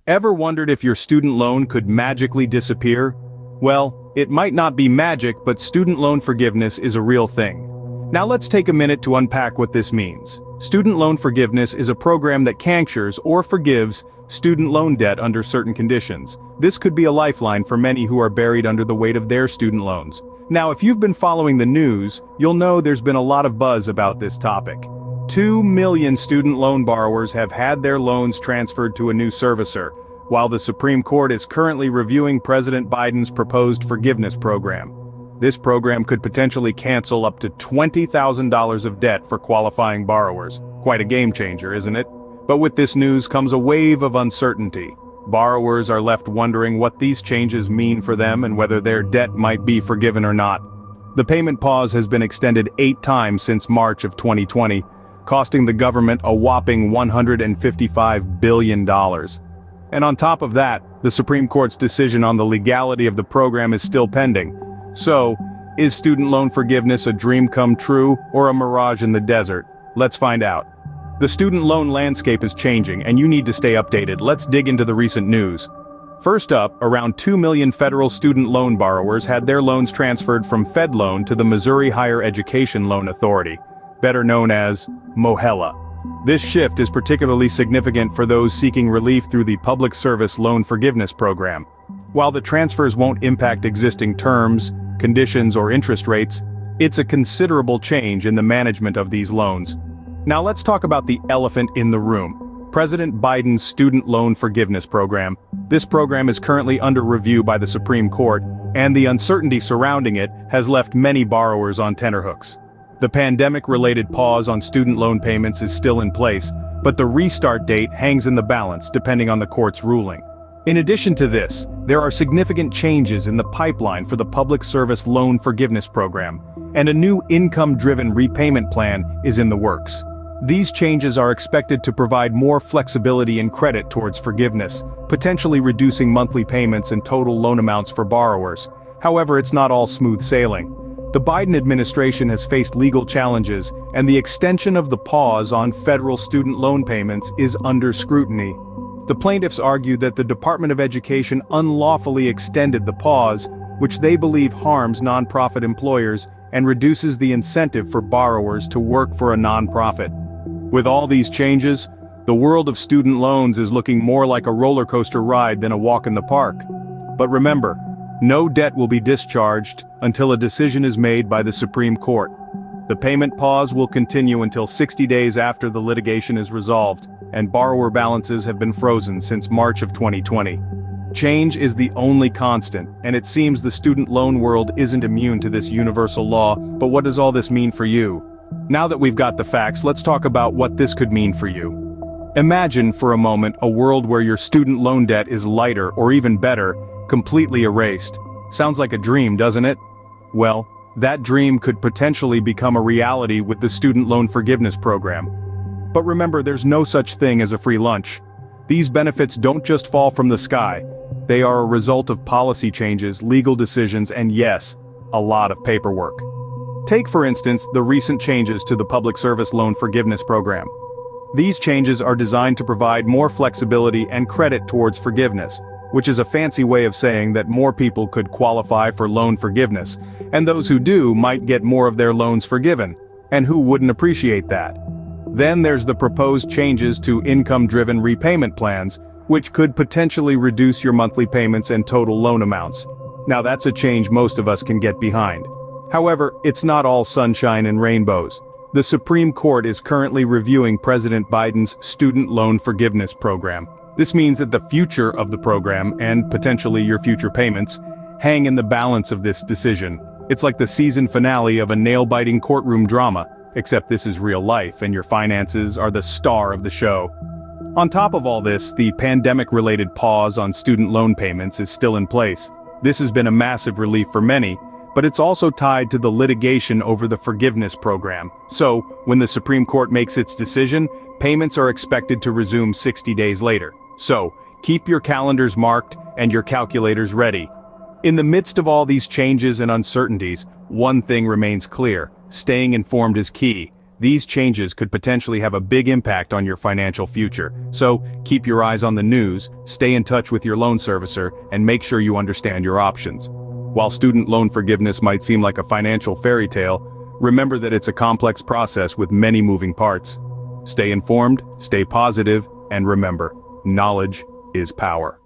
Ever wondered if your student loan could magically disappear? Well, it might not be magic, but student loan forgiveness is a real thing. Now let's take a minute to unpack what this means. Student loan forgiveness is a program that cancels or forgives student loan debt under certain conditions. This could be a lifeline for many who are buried under the weight of their student loans. Now, if you've been following the news, you'll know there's been a lot of buzz about this topic. 2 million student loan borrowers have had their loans transferred to a new servicer, while the Supreme Court is currently reviewing President Biden's proposed forgiveness program. This program could potentially cancel up to $20,000 of debt for qualifying borrowers. Quite a game changer, isn't it? But with this news comes a wave of uncertainty. Borrowers are left wondering what these changes mean for them and whether their debt might be forgiven or not. The payment pause has been extended 8 times since March of 2020, costing the government a whopping $155 billion. And on top of that, the Supreme Court's decision on the legality of the program is still pending. So, is student loan forgiveness a dream come true or a mirage in the desert? Let's find out. The student loan landscape is changing, and you need to stay updated. Let's dig into the recent news. First up, around 2 million federal student loan borrowers had their loans transferred from FedLoan to the Missouri Higher Education Loan Authority, better known as MOHELA. This shift is particularly significant for those seeking relief through the Public Service Loan Forgiveness Program. While the transfers won't impact existing terms, conditions, or interest rates, it's a considerable change in the management of these loans. Now let's talk about the elephant in the room: President Biden's Student Loan Forgiveness Program. This program is currently under review by the Supreme Court, and the uncertainty surrounding it has left many borrowers on tenterhooks. The pandemic-related pause on student loan payments is still in place, but the restart date hangs in the balance depending on the court's ruling. In addition to this, there are significant changes in the pipeline for the Public Service Loan Forgiveness Program, and a new income-driven repayment plan is in the works. These changes are expected to provide more flexibility and credit towards forgiveness, potentially reducing monthly payments and total loan amounts for borrowers. However, it's not all smooth sailing. The Biden administration has faced legal challenges, and the extension of the pause on federal student loan payments is under scrutiny. The plaintiffs argue that the Department of Education unlawfully extended the pause, which they believe harms nonprofit employers and reduces the incentive for borrowers to work for a nonprofit. With all these changes, the world of student loans is looking more like a roller coaster ride than a walk in the park. But remember, no debt will be discharged until a decision is made by the Supreme Court. The payment pause will continue until 60 days after the litigation is resolved, and borrower balances have been frozen since March of 2020. Change is the only constant, and it seems the student loan world isn't immune to this universal law. But what does all this mean for you? Now that we've got the facts, let's talk about what this could mean for you. Imagine for a moment a world where your student loan debt is lighter, or even better, completely erased. Sounds like a dream, doesn't it? Well, that dream could potentially become a reality with the Student Loan Forgiveness Program. But remember, there's no such thing as a free lunch. These benefits don't just fall from the sky. They are a result of policy changes, legal decisions, and yes, a lot of paperwork. Take, for instance, the recent changes to the Public Service Loan Forgiveness Program. These changes are designed to provide more flexibility and credit towards forgiveness, which is a fancy way of saying that more people could qualify for loan forgiveness, and those who do might get more of their loans forgiven. And who wouldn't appreciate that? Then there's the proposed changes to income-driven repayment plans, which could potentially reduce your monthly payments and total loan amounts. Now that's a change most of us can get behind. However, it's not all sunshine and rainbows. The Supreme Court is currently reviewing President Biden's Student Loan Forgiveness Program. This means that the future of the program, and potentially your future payments, hang in the balance of this decision. It's like the season finale of a nail-biting courtroom drama, except this is real life and your finances are the star of the show. On top of all this, the pandemic-related pause on student loan payments is still in place. This has been a massive relief for many, but it's also tied to the litigation over the forgiveness program. So, when the Supreme Court makes its decision, payments are expected to resume 60 days later. So, keep your calendars marked and your calculators ready. In the midst of all these changes and uncertainties, one thing remains clear: staying informed is key. These changes could potentially have a big impact on your financial future. So, keep your eyes on the news, stay in touch with your loan servicer, and make sure you understand your options. While student loan forgiveness might seem like a financial fairy tale, remember that it's a complex process with many moving parts. Stay informed, stay positive, and remember, knowledge is power.